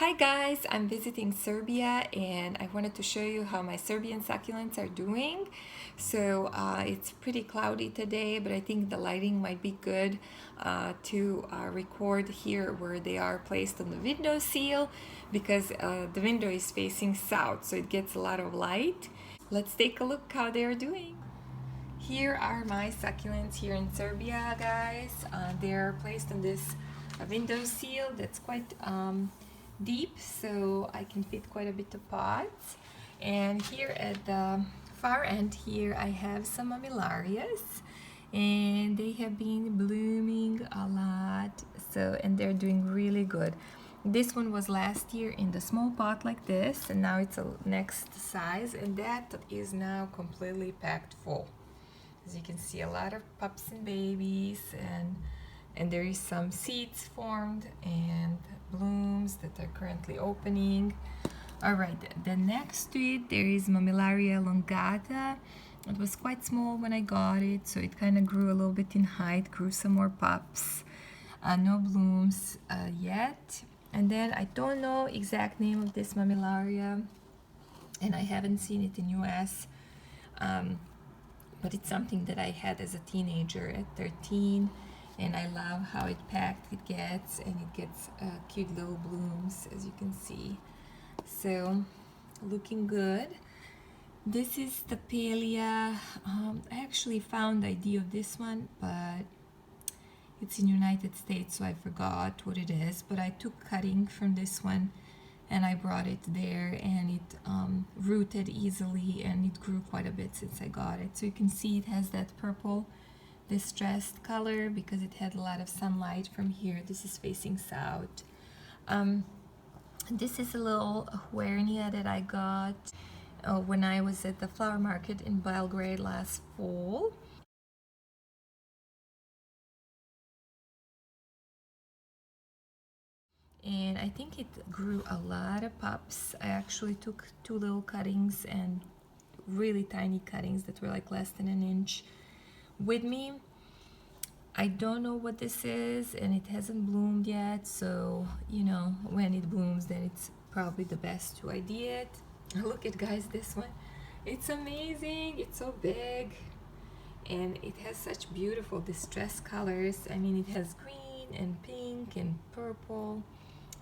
Hi guys, I'm visiting Serbia and I wanted to show you how my Serbian succulents are doing. It's pretty cloudy today, but I think the lighting might be good to record here where they are placed on the windowsill because the window is facing south, so it gets a lot of light. Let's take a look how they are doing. Here are my succulents here in Serbia, guys. They're placed on this windowsill that's quite deep, so I can fit quite a bit of pots. And here at the far end here I have some mamillarias, and they have been blooming a lot, and they're doing really good. This one was last year in the small pot like this, and now it's a next size, and that is now completely packed full. As you can see, a lot of pups and babies, and there is some seeds formed and blooms that are currently opening. All right, then next to it there is Mammillaria elongata. It was quite small when I got it, so it kind of grew a little bit in height, grew some more pups. No blooms yet. And then I don't know exact name of this Mammillaria, and I haven't seen it in US. But it's something that I had as a teenager at 13, and I love how it packed it gets, and it gets cute little blooms, as you can see. So looking good. This is Stapelia. I actually found the ID of this one, but it's in United States, so I forgot what it is. But I took cutting from this one and I brought it there, and it rooted easily, and it grew quite a bit since I got it. So you can see it has that purple distressed color because it had a lot of sunlight from here. This is facing south. This is a little Huernia that I got when I was at the flower market in Belgrade last fall. And I think it grew a lot of pups. I actually took two little cuttings, and really tiny cuttings that were like less than an inch with me. I don't know what this is, and it hasn't bloomed yet, so when it blooms then it's probably the best to ID it. Look at, guys, this one. It's amazing. It's so big, and it has such beautiful distress colors. I mean, it has green and pink and purple.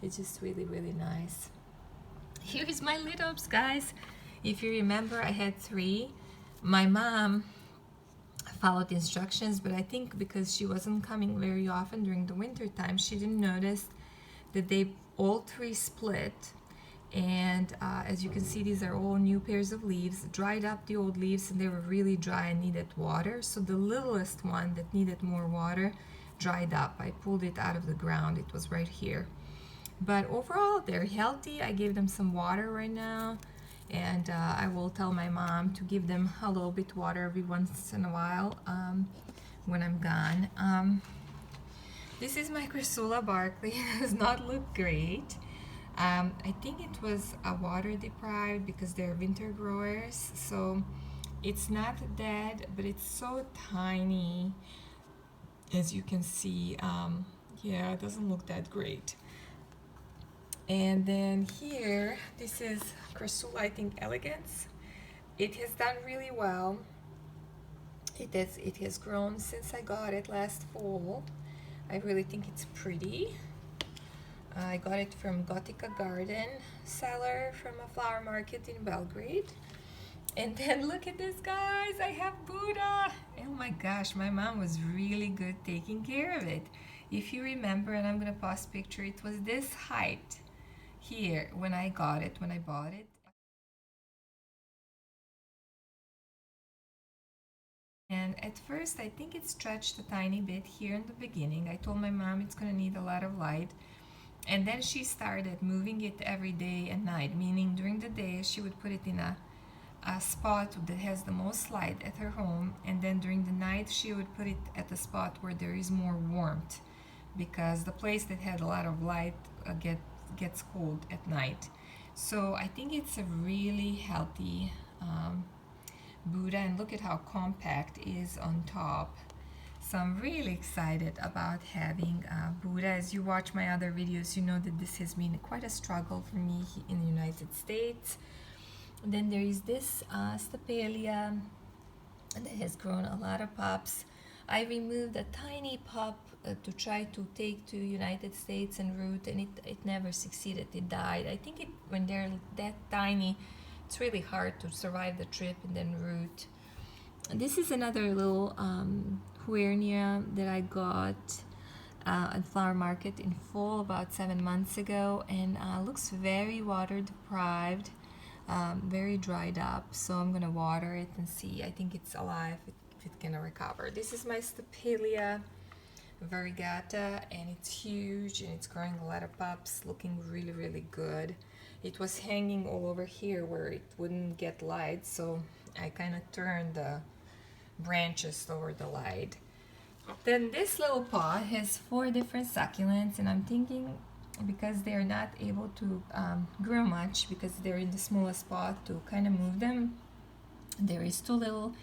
It's just really, really nice. Here's my lidops, guys. If you remember, I had 3. My mom followed instructions, but I think because she wasn't coming very often during the winter time, she didn't notice that they all 3 split. And as you can see, these are all new pairs of leaves. Dried up the old leaves, and they were really dry and needed water. So the littlest one that needed more water dried up. I pulled it out of the ground. It was right here. But overall, they're healthy. I gave them some water right now, and I will tell my mom to give them a little bit water every once in a while when I'm gone. This is my Crassula Barkley. It does not look great. I think it was water deprived because they're winter growers, so it's not dead, but it's so tiny, as you can see. Yeah, it doesn't look that great. And then here, this is Crassula, I think, elegans. It has done really well. It has grown since I got it last fall. I really think it's pretty. I got it from Gotica Garden seller from a flower market in Belgrade. And then look at this, guys. I have Buddha. Oh my gosh, my mom was really good taking care of it. If you remember, and I'm gonna post picture, it was this height here when I got it, when I bought it. And at first I think it stretched a tiny bit here in the beginning. I told my mom it's gonna need a lot of light, and then she started moving it every day and night, meaning during the day she would put it in a spot that has the most light at her home, and then during the night she would put it at a spot where there is more warmth, because the place that had a lot of light gets cold at night. So I think it's a really healthy Buddha, and look at how compact it is on top. So I'm really excited about having Buddha. As you watch my other videos, you know that this has been quite a struggle for me in the United States. And then there is this Stapelia that has grown a lot of pups. I removed a tiny pup to try to take to United States and root, and it never succeeded. It died. I think when they're that tiny, it's really hard to survive the trip and then root. This is another little Huernia that I got at flower market in fall about 7 months ago, and looks very water deprived, very dried up. So I'm gonna water it and see. I think it's alive if it's gonna recover. This is my Stapelia Varigata, and it's huge and it's growing a lot of pups, looking really, really good. It was hanging all over here where it wouldn't get light, so I kind of turned the branches toward the light. Then this little pot has 4 different succulents, and I'm thinking, because they're not able to grow much because they're in the smallest pot, to kind of move them. There is 2 little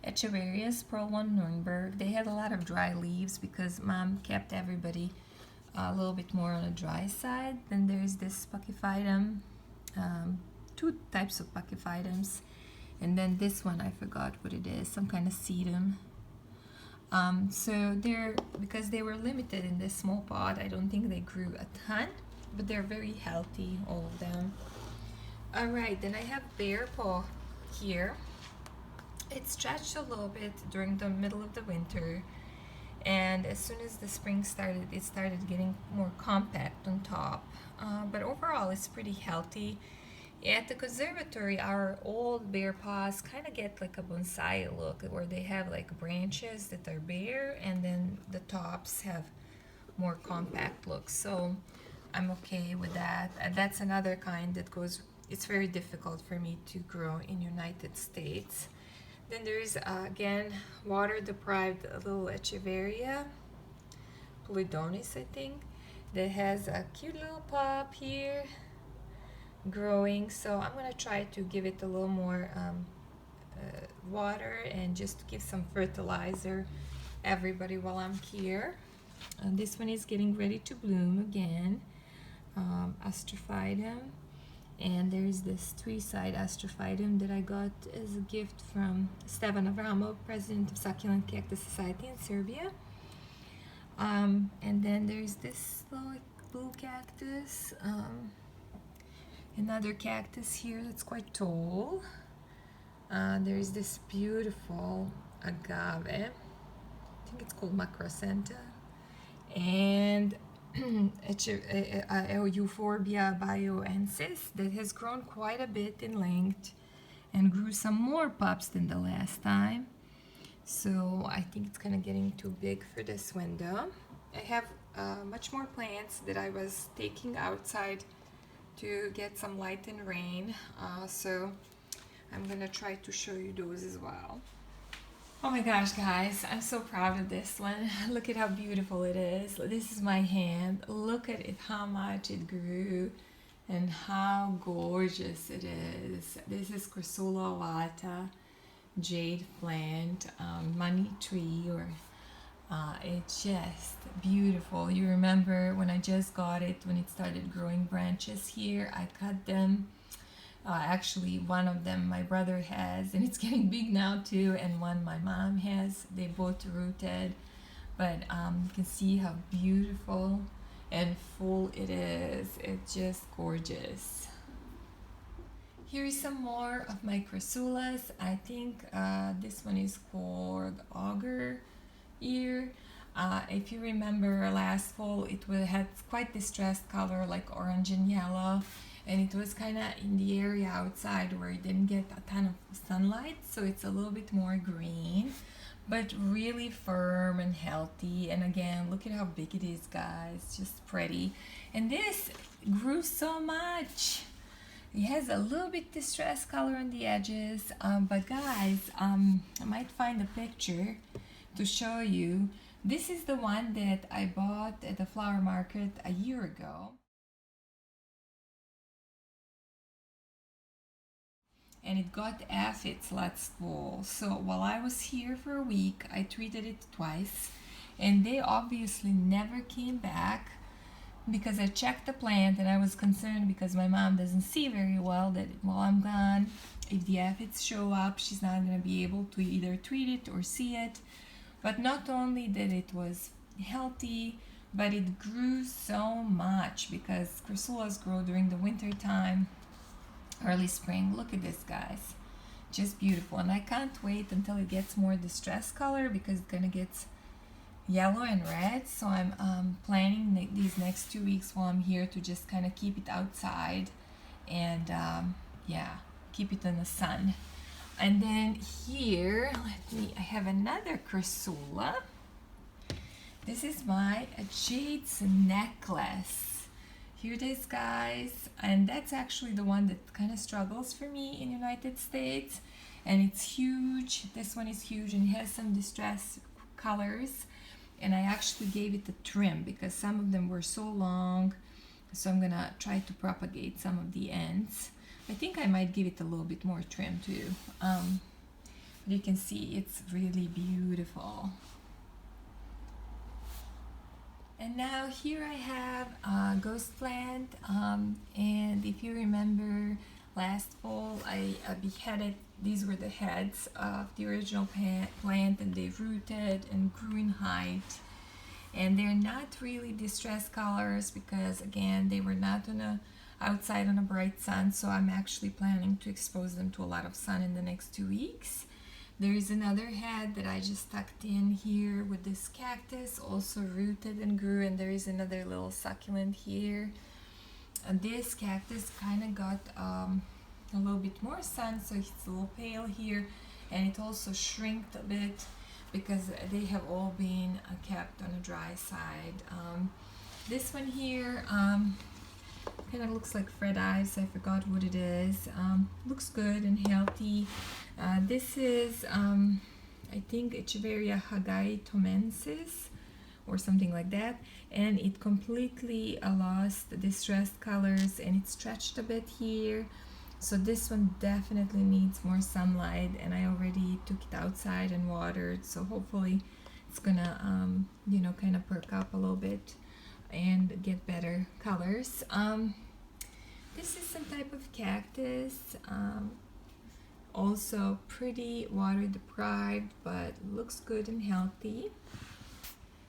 Echeverias, Pearl 1 Nuremberg. They had a lot of dry leaves because Mom kept everybody a little bit more on the dry side. Then there's this Pachyphytum, 2 types of Pachyphytums, and then this one, I forgot what it is, some kind of sedum. So because they were limited in this small pot, I don't think they grew a ton, but they're very healthy, all of them. All right, then I have bear paw here. It stretched a little bit during the middle of the winter, and as soon as the spring started, it started getting more compact on top, but overall it's pretty healthy. At the conservatory, our old bear paws kind of get like a bonsai look, where they have like branches that are bare and then the tops have more compact looks. So I'm okay with that. And that's another kind that it's very difficult for me to grow in United States. Then there is again water deprived little Echeveria Polidonis, I think, that has a cute little pup here growing. So I'm gonna try to give it a little more water and just give some fertilizer everybody while I'm here. And this one is getting ready to bloom again, Astrophytum. And there's this 3-side Astrophytum that I got as a gift from Stevan Avramov, president of Succulent Cactus Society in Serbia. And then there's this little cactus, another cactus here that's quite tall. There's this beautiful agave, I think it's called Macrocenta, and Euphorbia bioensis that has grown quite a bit in length and grew some more pups than the last time. So I think it's kind of getting too big for this window. I have much more plants that I was taking outside to get some light and rain, so I'm gonna try to show you those as well. Oh my gosh, guys, I'm so proud of this one. Look at how beautiful it is. This is my hand. Look at it, how much it grew and how gorgeous it is. This is Crassula Ovata, jade plant, money tree, or it's just beautiful. You remember when I just got it, when it started growing branches here, I cut them. Actually, one of them my brother has, and it's getting big now too, and one my mom has. They both rooted, but you can see how beautiful and full it is. It's just gorgeous. Here is some more of my Crassulas. I think this one is called Auger Ear. If you remember last fall, it had quite distressed color, like orange and yellow, and it was kind of in the area outside where it didn't get a ton of sunlight, so it's a little bit more green, but really firm and healthy. And again, look at how big it is, guys. Just pretty. And this grew so much. It has a little bit distressed color on the edges, but guys, I might find a picture to show you. This is the one that I bought at the flower market a year ago. and it got aphids last fall. So while I was here for a week, I treated it twice, and they obviously never came back because I checked the plant, and I was concerned because my mom doesn't see very well that while I'm gone, if the aphids show up, she's not going to be able to either treat it or see it. But not only that it was healthy, but it grew so much because crassulas grow during the winter time, early spring. Look at this, guys. Just beautiful. And I can't wait until it gets more distress color because it's going to get yellow and red. So I'm planning these next 2 weeks while I'm here to just kind of keep it outside and yeah, keep it in the sun. And then here, I have another Crassula. This is my Jade's necklace. Here it is, guys. And that's actually the one that kind of struggles for me in the United States. And it's huge. This one is huge and it has some distress colors. And I actually gave it a trim because some of them were so long. So I'm gonna try to propagate some of the ends. I think I might give it a little bit more trim too. But you can see it's really beautiful. And now here I have a ghost plant. And if you remember last fall, I beheaded, these were the heads of the original plant, and they rooted and grew in height. And they're not really distress colors because again, they were not outside on a bright sun, so I'm actually planning to expose them to a lot of sun in the next 2 weeks. There is another head that I just tucked in here with this cactus, also rooted and grew, and there is another little succulent here. And this cactus kind of got a little bit more sun, so it's a little pale here, and it also shrinked a bit because they have all been kept on a dry side. This one here kind of looks like Fred Ives. I forgot what it is. Looks good and healthy. This is I think Echeveria Hagai tomensis or something like that, and it completely lost the distressed colors and it stretched a bit here. So this one definitely needs more sunlight, and I already took it outside and watered, so hopefully it's gonna you know, kind of perk up a little bit and get better colors. This is some type of cactus, also pretty water deprived, but looks good and healthy.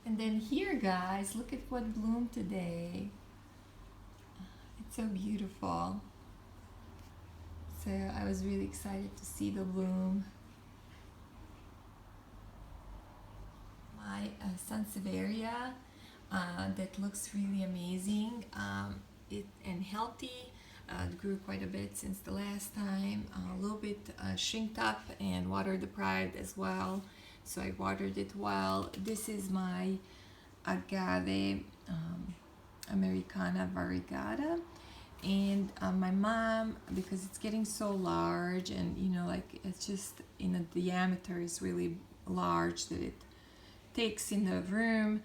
And then here, guys, look at what bloomed today. It's so beautiful. So I was really excited to see the bloom. My Sansevieria that looks really amazing and healthy. It grew quite a bit since the last time, a little bit shrinked up and water deprived as well, so I watered it well. This is my Agave Americana Varigata, and my mom, because it's getting so large and you know, like it's just in the diameter is really large that it takes in the room,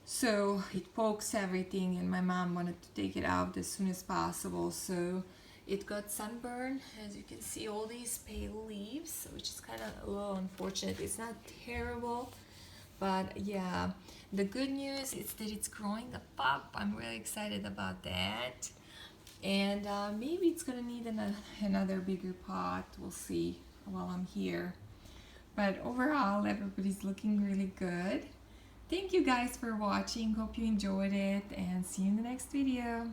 so it pokes everything, and my mom wanted to take it out as soon as possible, so it got sunburned. As you can see, all these pale leaves, which is kind of a little unfortunate. It's not terrible, but yeah, the good news is that it's growing up. I'm really excited about that, and maybe it's gonna need another bigger pot. We'll see while I'm here, but overall everybody's looking really good. Thank you guys for watching. Hope you enjoyed it, and see you in the next video.